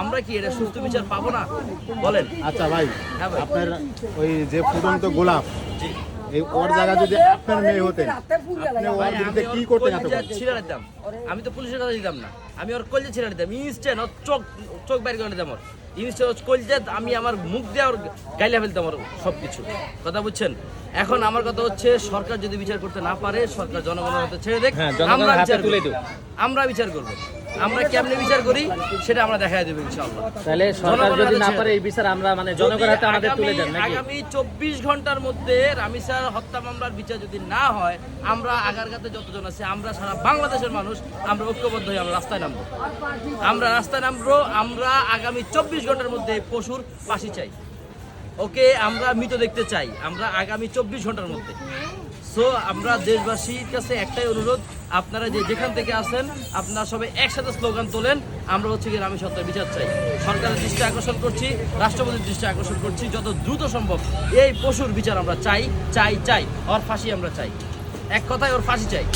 আমরা কি এটা সুস্থ বিচার পাবো না বলেন? আচ্ছা ভাই, হ্যাঁ ভাই। আপনার ওই যে ফুটন্ত গোলাপ, জি এই ওর জায়গা যদি আপনার মেয়ে হতেন, আপনি ওর ভাই, বিরুদ্ধে আমি কি ওর করতেন? কলিজা ছিঁড়ে দিতাম। আমি তো পুলিশের কথা দিতাম না, আমি ওর কলিজা ছিঁড়ে দিতাম ইনস্ট্যান্ট। ওর চোখ চোখ বাইর করে দিতাম, ওর ইনস্ট্যান্ট ওর কলিজা আমি আমার মুখ দিয়ে ওর গাইলা ফেলতাম ওর সব কিছু। কথা বুঝছেন? এখন আমার কথা হচ্ছে, সরকার যদি বিচার করতে না পারে, সরকার জনগণের হাতে ছেড়ে দেখ, আমরা বিচার তুলে দেব, আমরা বিচার করব। আমরা কেমনে বিচার করি সেটা আমরা দেখাই দেব ইনশাআল্লাহ। তাহলে সরকার যদি না পারে এই বিচার আমরা মানে জনগণের হাতে আমাদের তুলে দেন নাকি? আগামী 24 ঘন্টার মধ্যে রামিসার হত্যা মামলার বিচার যদি না হয়, আমরা আগারগাতে যতজন আছে, আমরা সারা বাংলাদেশের মানুষ, আমরা ঐক্যবদ্ধ হয়ে আমরা রাস্তায় নামবো। আমরা রাস্তায় নামবো। আমরা আগামী 24 ঘন্টার মধ্যে পশুর ফাঁসি চাই। ওকে আমরা মৃত দেখতে চাই, আমরা আগামী 24 ঘন্টার মধ্যে। সো আমরা দেশবাসীর কাছে একটাই অনুরোধ, আপনারা যেখান থেকে আসেন, আপনারা সবাই একসাথে স্লোগান তোলেন। আমরা হচ্ছে কি রামিস হত্যার বিচার চাই। সরকারের দৃষ্টি আকর্ষণ করছি, রাষ্ট্রপতির দৃষ্টি আকর্ষণ করছি, যত দ্রুত সম্ভব এই পশুর বিচার আমরা চাই চাই চাই। ওর ফাঁসি আমরা চাই, এক কথায় ওর ফাঁসি চাই।